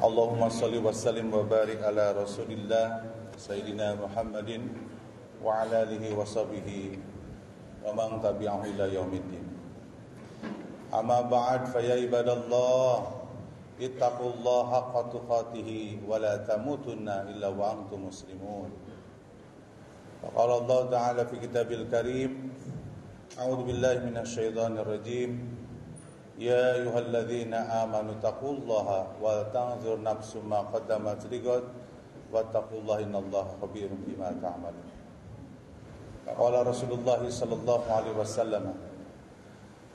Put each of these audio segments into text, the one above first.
Allahumma salli wa sallim wa barik ala Rasulillah Sayyidina Muhammadin wa ala alihi wa sahbihi wa man tabi'ahu ila yaumiddin. Amma ba'd, fa ya ibadallah ittaqullaha haqqa tuqatih wa la tamutunna illa wa antum muslimun. Qala Allah Ta'ala fi kitabil karim, a'udzu billahi minasy syaithanir rajim. Ya ayyuhalladzina amanu taqullaha wa tanzur nafsum ma qaddamat lighad wattaqullaha innallaha khabirum bima ta'malun. Qala Rasulullah sallallahu alaihi wasallam,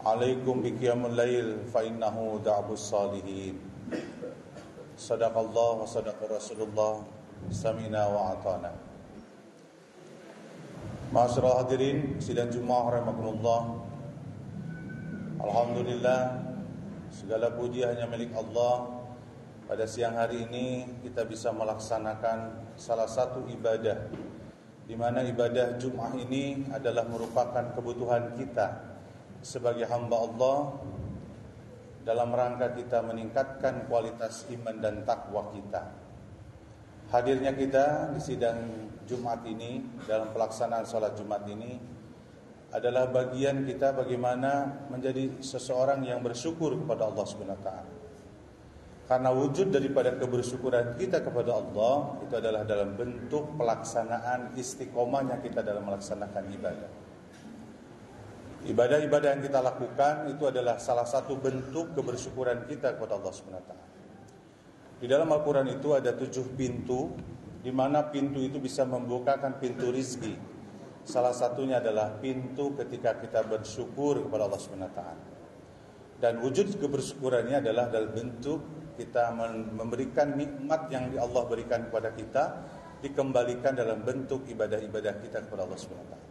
alaikum biqiyamul lail fa innahu da'bus salihin. Sadaqallah wa sadaqa Rasulullah, samina wa atana. Ma'asyiral hadirin sidang Jumat rahimakumullah. Alhamdulillah, segala puji hanya milik Allah. Pada siang hari ini kita bisa melaksanakan salah satu ibadah, di mana ibadah Jum'ah ini adalah merupakan kebutuhan kita sebagai hamba Allah dalam rangka kita meningkatkan kualitas iman dan takwa kita. Hadirnya kita di sidang Jumat ini, dalam pelaksanaan sholat Jumat ini, adalah bagian kita bagaimana menjadi seseorang yang bersyukur kepada Allah Subhanahu wa taala. Karena wujud daripada kebersyukuran kita kepada Allah itu adalah dalam bentuk pelaksanaan istiqomahnya kita dalam melaksanakan ibadah. Ibadah-ibadah yang kita lakukan itu adalah salah satu bentuk kebersyukuran kita kepada Allah Subhanahu wa taala. Di dalam Al-Qur'an itu ada 7 pintu, di mana pintu itu bisa membukakan pintu rizki. Salah satunya adalah pintu ketika kita bersyukur kepada Allah Subhanahu wa taala. Dan wujud kebersyukurannya adalah dalam bentuk kita memberikan nikmat yang Allah berikan kepada kita, dikembalikan dalam bentuk ibadah-ibadah kita kepada Allah Subhanahu wa taala.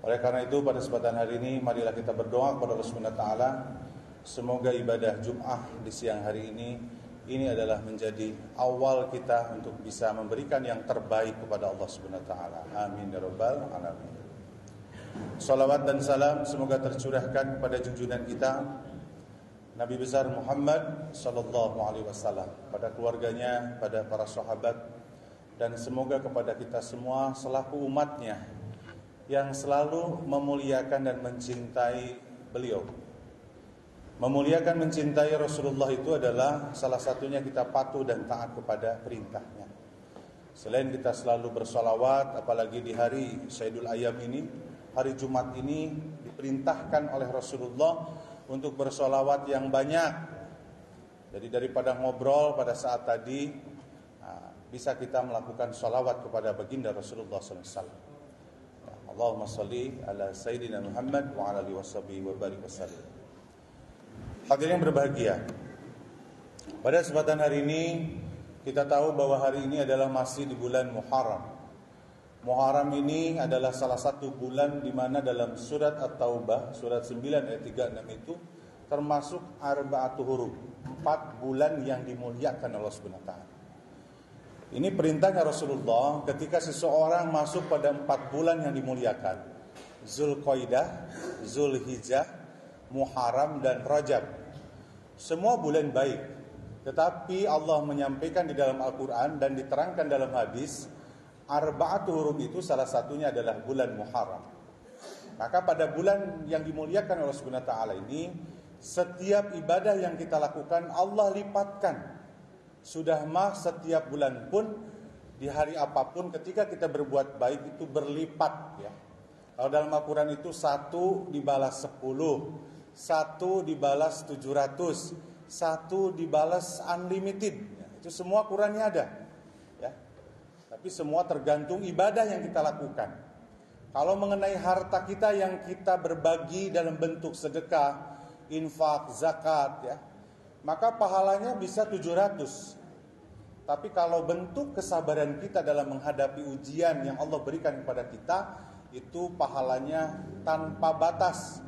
Oleh karena itu pada kesempatan hari ini marilah kita berdoa kepada Allah Subhanahu wa taala, semoga ibadah Jum'ah di siang hari ini adalah menjadi awal kita untuk bisa memberikan yang terbaik kepada Allah Subhanahu wa taala. Amin ya rabbal alamin. Salawat dan salam semoga tercurahkan kepada junjungan kita Nabi besar Muhammad sallallahu alaihi wasallam, pada keluarganya, pada para sahabat, dan semoga kepada kita semua selaku umatnya yang selalu memuliakan dan mencintai beliau. Memuliakan, mencintai Rasulullah itu adalah salah satunya kita patuh dan taat kepada perintahnya. Selain kita selalu bersolawat, apalagi di hari Sayyidul Ayyam ini, hari Jumat ini, diperintahkan oleh Rasulullah untuk bersolawat yang banyak. Jadi daripada ngobrol pada saat tadi, bisa kita melakukan solawat kepada baginda Rasulullah SAW. Allahumma salli ala Sayyidina Muhammad wa ala alihi wa barik wasallam. Hadirin yang berbahagia, pada kesempatan hari ini kita tahu bahwa hari ini adalah masih di bulan Muharram. Muharram ini adalah salah satu bulan di mana dalam surat At-Taubah, surat 9 ayat 36 itu termasuk arba'atu huruf, 4 bulan yang dimuliakan Allah Subhanahu wa taala. Ini perintahnya Rasulullah ketika seseorang masuk pada 4 bulan yang dimuliakan, Zulqaidah, Zulhijjah, Muharram dan Rajab. Semua bulan baik, tetapi Allah menyampaikan di dalam Al-Quran dan diterangkan dalam hadis, arba'atu huruf itu salah satunya adalah bulan Muharram. Maka pada bulan yang dimuliakan Allah Subhanahu wa taala ini, setiap ibadah yang kita lakukan Allah lipatkan. Sudah mah setiap bulan pun, di hari apapun ketika kita berbuat baik itu berlipat ya. Kalau dalam Al-Quran itu 1 dibalas 10, 1 dibalas 700, 1 dibalas unlimited ya, itu semua Qurannya ada ya. Tapi semua tergantung ibadah yang kita lakukan. Kalau mengenai harta kita yang kita berbagi dalam bentuk sedekah, infak, zakat ya, maka pahalanya bisa 700. Tapi kalau bentuk kesabaran kita dalam menghadapi ujian yang Allah berikan kepada kita, itu pahalanya tanpa batas.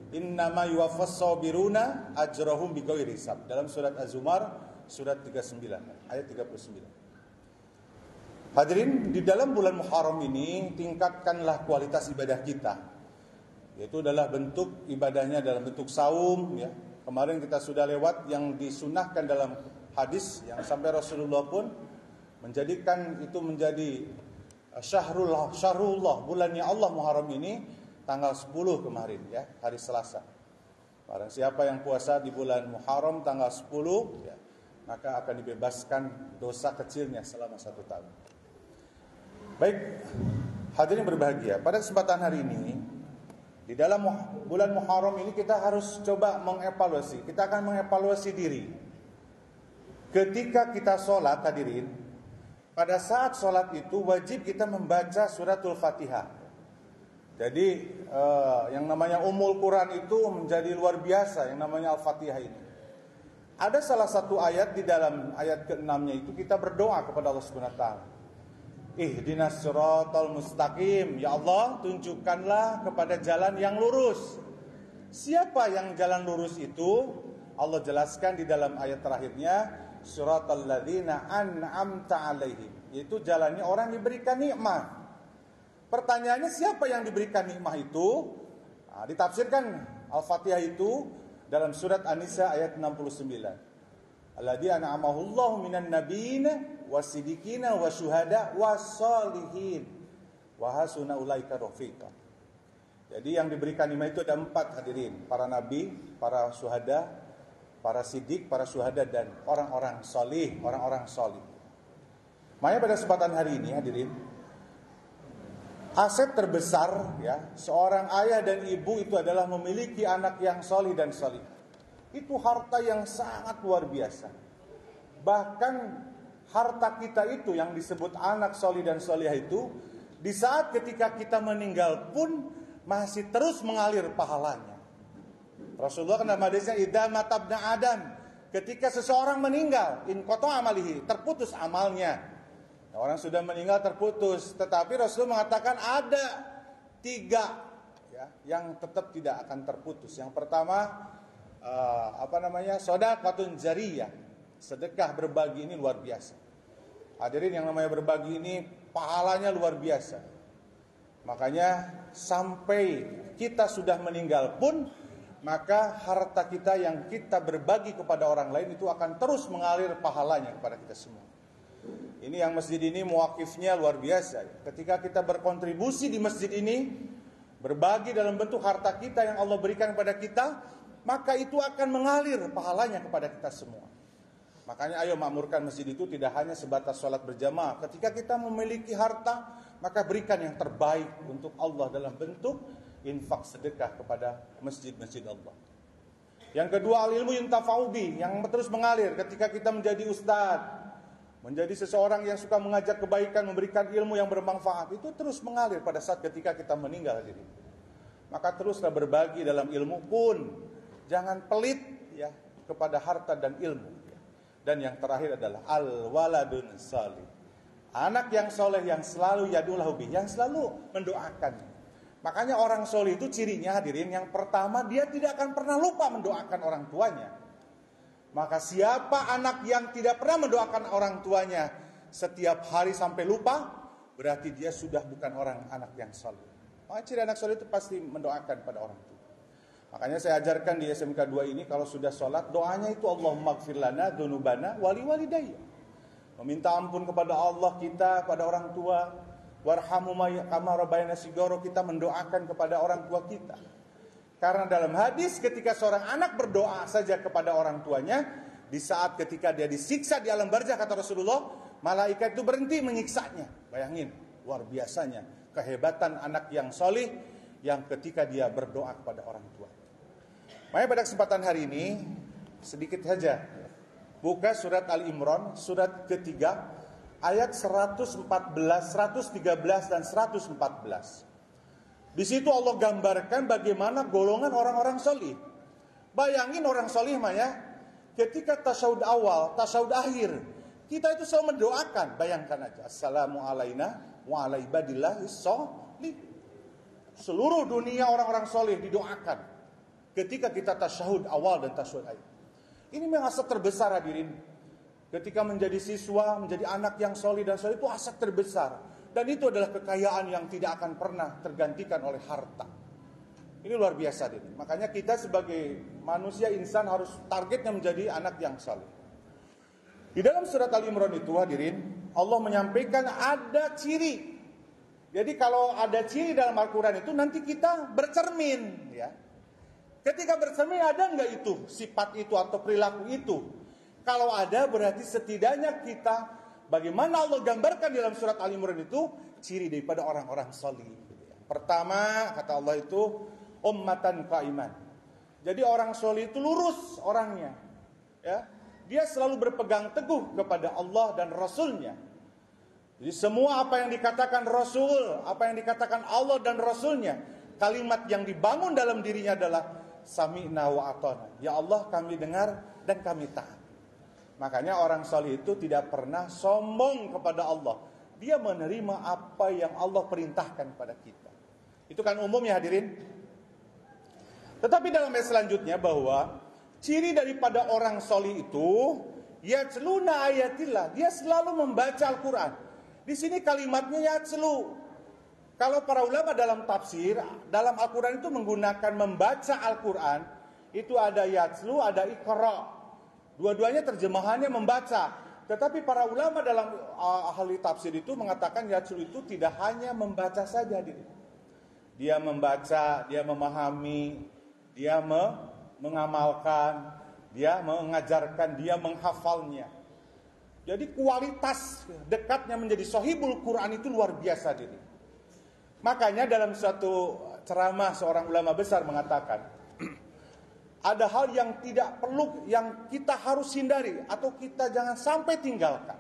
Innama yuwaffas sabiruna ajrahum bighairi hisab. Dalam surat Az-Zumar surat 39 ayat 39. Hadirin, di dalam bulan Muharram ini tingkatkanlah kualitas ibadah kita. Yaitu adalah bentuk ibadahnya dalam bentuk saum ya. Kemarin kita sudah lewat yang disunahkan dalam hadis yang sampai Rasulullah pun menjadikan itu menjadi syahrullah, bulannya Allah Muharram ini tanggal 10 kemarin ya, hari Selasa. Barang siapa yang puasa di bulan Muharram tanggal 10 ya, maka akan dibebaskan dosa kecilnya selama 1 tahun. Baik, hadirin berbahagia, pada kesempatan hari ini di dalam bulan Muharram ini kita harus coba mengevaluasi. Kita akan mengevaluasi diri. Ketika kita sholat, hadirin, pada saat sholat itu wajib kita membaca suratul Fatihah. Jadi yang namanya Ummul Quran itu menjadi luar biasa, yang namanya Al-Fatihah ini. Ada salah satu ayat di dalam ayat ke-6-nya itu kita berdoa kepada Allah Subhanahu wa taala. Ihdinas siratal mustaqim. Ya Allah, tunjukkanlah kepada jalan yang lurus. Siapa yang jalan lurus itu? Allah jelaskan di dalam ayat terakhirnya, siratal ladzina an'amta 'alaihim. Yaitu jalannya orang diberikan nikmat. Pertanyaannya, siapa yang diberikan nikmat itu? Nah, ditafsirkan Al-Fatihah itu dalam surat An-Nisa ayat 69. Alladzi an'amahu Allahu minan nabiyyin wasidikina wasyuhada wassalihin wa hasuna ulaika rafiqa. Jadi yang diberikan nikmat itu ada 4, hadirin, para nabi, para syuhada, para sidik, para syuhada, dan orang-orang salih, orang-orang salih. Makanya pada kesempatan hari ini, hadirin, aset terbesar ya seorang ayah dan ibu itu adalah memiliki anak yang salih dan salih. Itu harta yang sangat luar biasa. Bahkan harta kita itu yang disebut anak solih dan solihah itu, di saat ketika kita meninggal pun masih terus mengalir pahalanya. Rasulullah kan dalam hadisnya, idza matabna Adam, ketika seseorang meninggal, in qata amalihi, terputus amalnya. Nah, orang sudah meninggal terputus, tetapi Rasulullah mengatakan ada 3 ya, yang tetap tidak akan terputus. Yang pertama sedaqatun jariyah. Sedekah berbagi ini luar biasa. Hadirin, yang namanya berbagi ini pahalanya luar biasa. Makanya sampai kita sudah meninggal pun, maka harta kita yang kita berbagi kepada orang lain itu akan terus mengalir pahalanya kepada kita semua. Ini yang masjid ini muwakifnya luar biasa. Ketika kita berkontribusi di masjid ini, berbagi dalam bentuk harta kita yang Allah berikan kepada kita, maka itu akan mengalir pahalanya kepada kita semua. Makanya ayo makmurkan masjid itu tidak hanya sebatas sholat berjamaah. Ketika kita memiliki harta, maka berikan yang terbaik untuk Allah dalam bentuk infak sedekah kepada masjid-masjid Allah. Yang kedua, al-ilmu yuntafa'u bih, yang terus mengalir ketika kita menjadi ustadz, menjadi seseorang yang suka mengajak kebaikan, memberikan ilmu yang bermanfaat, itu terus mengalir pada saat ketika kita meninggal diri. Maka teruslah berbagi dalam ilmu pun, jangan pelit ya kepada harta dan ilmu. Dan yang terakhir adalah al-waladun salih, anak yang soleh yang selalu yadulahu bih, yang selalu mendoakan. Makanya orang soleh itu cirinya, hadirin, yang pertama dia tidak akan pernah lupa mendoakan orang tuanya. Maka siapa anak yang tidak pernah mendoakan orang tuanya setiap hari sampai lupa, berarti dia sudah bukan anak yang soleh. Maka ciri anak soleh itu pasti mendoakan pada orang tua. Makanya saya ajarkan di SMK 2 ini, kalau sudah sholat, doanya itu Allahumma gfir lana dzunubana wali walidayya. Meminta ampun kepada Allah kita, pada orang tua. Warhamhuma kama rabbayana shighara, kita mendoakan kepada orang tua kita. Karena dalam hadis, ketika seorang anak berdoa saja kepada orang tuanya, di saat ketika dia disiksa di alam barzakh, kata Rasulullah, malaikat itu berhenti menyiksanya. Bayangin, luar biasanya kehebatan anak yang solih yang ketika dia berdoa kepada orang tua. Makanya pada kesempatan hari ini sedikit saja buka surat Al-Imran, surat ketiga, ayat 114, 113 dan 114. Di situ Allah gambarkan bagaimana golongan orang-orang solih. Bayangin orang solih ya, ketika tasyahud awal, tasyahud akhir, kita itu selalu mendoakan. Bayangkan aja, assalamu alaina wa ala ibadillahis sholih. Seluruh dunia orang-orang solih didoakan ketika kita tasyahud awal dan tasyahud akhir. Ini memang aset terbesar, hadirin. Ketika menjadi siswa, menjadi anak yang solih dan solih, itu aset terbesar. Dan itu adalah kekayaan yang tidak akan pernah tergantikan oleh harta. Ini luar biasa, hadirin. Makanya kita sebagai manusia insan harus targetnya menjadi anak yang solih. Di dalam surat Al-Imran itu hadirin, Allah menyampaikan ada ciri. Jadi kalau ada ciri dalam Al-Quran itu nanti kita bercermin, ya. Ketika bercermin ada enggak itu sifat itu atau perilaku itu? Kalau ada berarti setidaknya kita, bagaimana Allah gambarkan dalam surat Al-Imran itu ciri daripada orang-orang salih. Pertama kata Allah itu ummatan qaiman. Jadi orang salih itu lurus orangnya, ya. Dia selalu berpegang teguh kepada Allah dan Rasulnya. Jadi semua apa yang dikatakan Rasul, apa yang dikatakan Allah dan Rasulnya, kalimat yang dibangun dalam dirinya adalah sami'na wa ata'na. Ya Allah, kami dengar dan kami taat. Makanya orang salih itu tidak pernah sombong kepada Allah. Dia menerima apa yang Allah perintahkan kepada kita. Itu kan umum ya hadirin. Tetapi dalam ayat selanjutnya bahwa ciri daripada orang salih itu yatluna ayatillah, dia selalu membaca Al-Quran. Di sini kalimatnya yatslu. Kalau para ulama dalam tafsir, dalam Al-Quran itu menggunakan membaca Al-Quran, itu ada yatslu, ada iqra. Dua-duanya terjemahannya membaca. Tetapi para ulama dalam ahli tafsir itu mengatakan yatslu itu tidak hanya membaca saja. Dia membaca, dia memahami, dia mengamalkan, dia mengajarkan, dia menghafalnya. Jadi kualitas dekatnya menjadi sahibul Quran itu luar biasa diri. Makanya dalam suatu ceramah seorang ulama besar mengatakan, ada hal yang tidak perlu, yang kita harus hindari atau kita jangan sampai tinggalkan.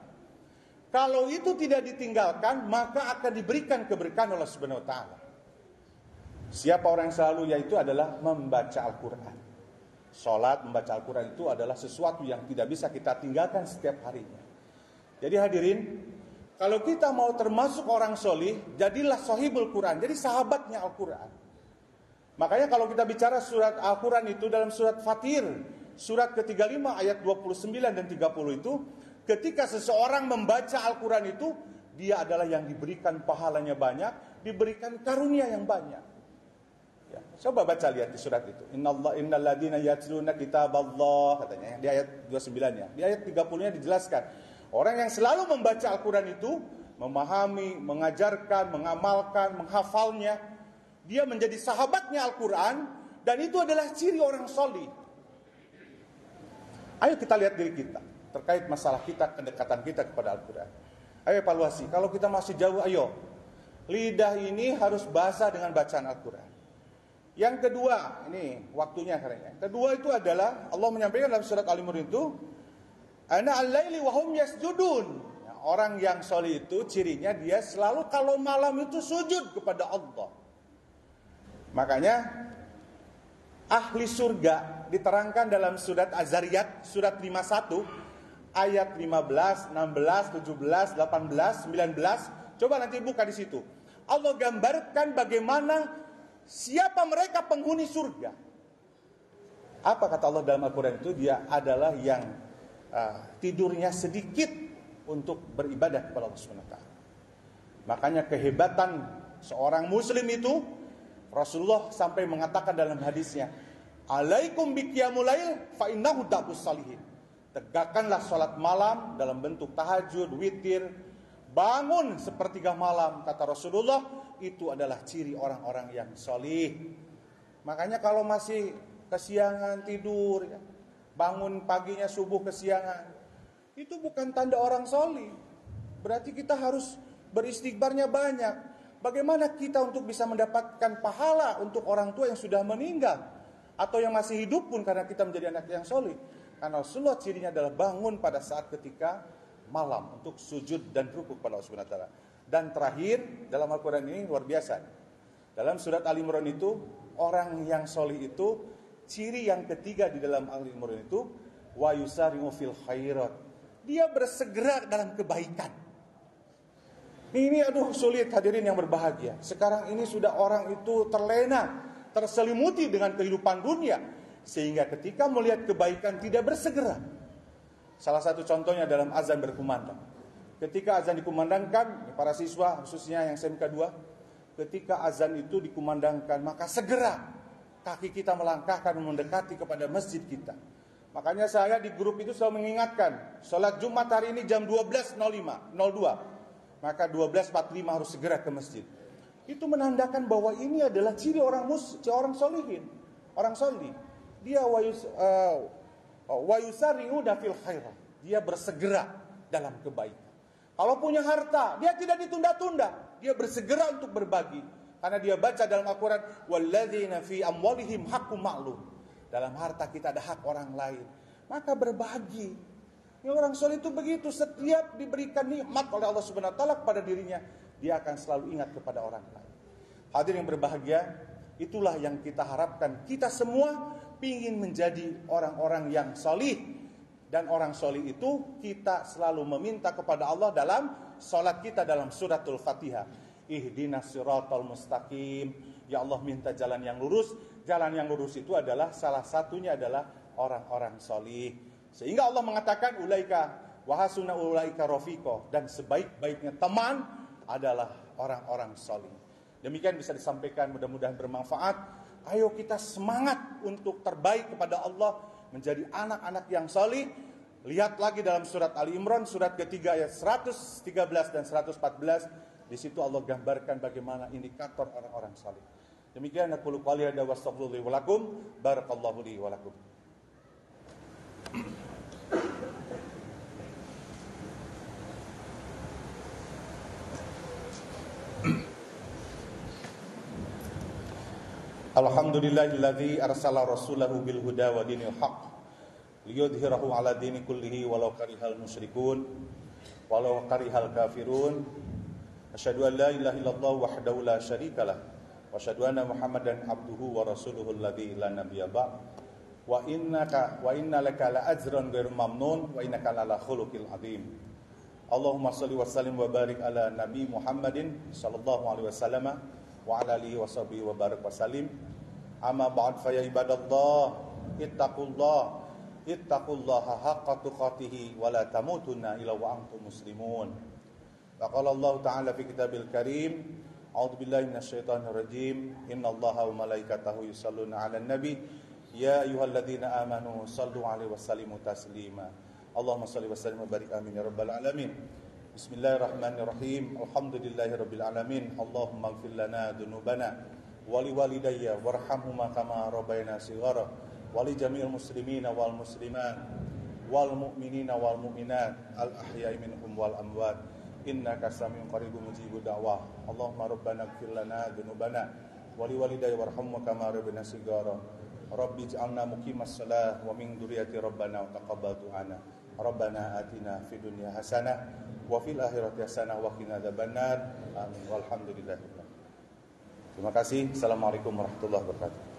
Kalau itu tidak ditinggalkan, maka akan diberikan keberkahan oleh Subhanahu wa taala. Siapa orang yang selalu, yaitu adalah membaca Al-Quran. Salat, membaca Al-Quran itu adalah sesuatu yang tidak bisa kita tinggalkan setiap harinya. Jadi hadirin, kalau kita mau termasuk orang solih, jadilah sahibul Quran, jadi sahabatnya Al-Quran. Makanya kalau kita bicara surat Al-Quran itu dalam surat Fatir, surat ke-35 ayat 29 dan 30 itu, ketika seseorang membaca Al-Quran itu, dia adalah yang diberikan pahalanya banyak, diberikan karunia yang banyak. Ya, coba baca lihat di surat itu. Innal ladzina yatluna kitaballah, katanya di ayat 29-nya. Di ayat 30-nya dijelaskan, orang yang selalu membaca Al-Quran itu memahami, mengajarkan, mengamalkan, menghafalnya, dia menjadi sahabatnya Al-Quran, dan itu adalah ciri orang solih. Ayo kita lihat diri kita terkait masalah kita, kedekatan kita kepada Al-Quran. Ayo evaluasi. Kalau kita masih jauh, ayo lidah ini harus basah dengan bacaan Al-Quran. Yang kedua, ini waktunya karena. Kedua itu adalah Allah menyampaikan dalam surat Al-Imran itu, ana al-laili wa hum yasjudun. Orang yang solih itu cirinya dia selalu kalau malam itu sujud kepada Allah. Makanya ahli surga diterangkan dalam surat Az-Zariyat surat 51 ayat 15, 16, 17, 18, 19. Coba nanti buka di situ. Allah gambarkan bagaimana siapa mereka penghuni surga. Apa kata Allah dalam Al-Quran itu? Dia adalah yang tidurnya sedikit untuk beribadah kepada Allah SWT. Makanya kehebatan seorang muslim itu, Rasulullah sampai mengatakan dalam hadisnya, alaikum biqiyamul lail fa innahu dabus salihin. Tegakkanlah salat malam dalam bentuk tahajud, witir, bangun sepertiga malam, kata Rasulullah, itu adalah ciri orang-orang yang salih. Makanya kalau masih kesiangan tidur, ya, bangun paginya subuh kesiangan, itu bukan tanda orang salih. Berarti kita harus beristighfarnya banyak. Bagaimana kita untuk bisa mendapatkan pahala untuk orang tua yang sudah meninggal atau yang masih hidup pun karena kita menjadi anak yang salih? Karena Rasulullah cirinya adalah bangun pada saat ketika malam untuk sujud dan rukuk kepada Allah Subhanahu wa taala. Dan terakhir dalam Al-Quran ini luar biasa. Dalam surat Al-Imran itu, orang yang solih itu, ciri yang ketiga di dalam Al-Imran itu, wa yusari'u fil khairat. Dia bersegera dalam kebaikan. Ini sulit hadirin yang berbahagia. Sekarang ini sudah orang itu terlena, terselimuti dengan kehidupan dunia, sehingga ketika melihat kebaikan tidak bersegera. Salah satu contohnya dalam azan berkumandang. Ketika azan dikumandangkan, para siswa khususnya yang SMK 2, ketika azan itu dikumandangkan, maka segera kaki kita melangkahkan mendekati kepada masjid kita. Makanya saya di grup itu selalu mengingatkan, sholat Jumat hari ini jam 12.02. Maka 12.45 harus segera ke masjid. Itu menandakan bahwa ini adalah ciri orang solihin, orang solih. Dia wayusari'una fil khairat. Dia bersegera dalam kebaikan. Kalau punya harta, dia tidak ditunda-tunda. Dia bersegera untuk berbagi. Karena dia baca dalam Al-Quran, walladzina fi amwalihim haqqum ma'lum. Dalam harta kita ada hak orang lain. Maka berbagi. Ini orang soleh itu begitu. Setiap diberikan nikmat oleh Allah Subhanahu wa taala kepada dirinya, dia akan selalu ingat kepada orang lain. Hadirin yang berbahagia, itulah yang kita harapkan. Kita semua ingin menjadi orang-orang yang solih. Dan orang solih itu kita selalu meminta kepada Allah dalam salat kita dalam suratul Fatihah. Ihdinas siratal mustaqim. Ya Allah, minta jalan yang lurus. Jalan yang lurus itu adalah salah satunya adalah orang-orang solih. Sehingga Allah mengatakan ulaika wa hasuna ulaika rafiqo, dan sebaik-baiknya teman adalah orang-orang solih. Demikian bisa disampaikan, mudah-mudahan bermanfaat. Ayo kita semangat untuk terbaik kepada Allah, menjadi anak-anak yang solih. Lihat lagi dalam surat Ali Imran, surat ketiga ayat 113 dan 114. Di situ Allah gambarkan bagaimana indikator orang-orang solih. Demikian aku qouli hadza wa astaghfirullahi wa lakum. Barakallahu li wa lakum. Alhamdulillahilladzi arsala rasulahu bil huda wa dinil haqq liyudhhirahu ala dini kullihi walau karihal musyrikun walau karihal kafirun. Asyhadu an la ilaha illallah wahdahu la syarikalah wa asyhadu anna Muhammadan abduhu wa rasuluhu alladzi la nabiyya ba'd. Wa inna laka la ajran ghairu mamnun wa innaka la khuluqil azim. Allahumma shalli wa sallim wa barik ala nabi Muhammadin sallallahu alaihi wasallam wa ala alihi wa sahbihi wa barik wa salim. Amma ba'd fa ya ibadallah ittaqullaha haqqa tuqatih wa la tamutunna illa wa antum muslimun. Wa qala Allah ta'ala fi kitabil karim, a'udzu billahi minasyaitonir rajim, innallaha wa malaikatahu yusholluna 'alan nabi ya ayyuhalladzina amanu shallu 'alaihi wa sallimu taslima. Allahumma shalli wa sallim wa barik amin ya rabbal alamin. Bismillahirrahmanirrahim. Alhamdulillahirabbil alamin. Allahumma ighfir lana dzunubana wa liwalidayya warhamhuma kama rabbayana shighara wa li jami'il muslimina wal muslimat wal mu'minina wal mu'minat al ahya'i minhum wal amwat innaka samiun qaribun mujibud da'wah. Allahumma rabbana ighfir lana dzunubana wa liwalidayya warhamhuma kama rabbayana shighara rabbi ij'alna muqimas shalah wa min dzurriyyati rabbana wa taqabbal du'ana rabbana atina fid dunya hasanah wa fil akhirati hasanah wa qina adzabannar. Amin. Walhamdulillah. Terima kasih. Assalamualaikum warahmatullahi wabarakatuh.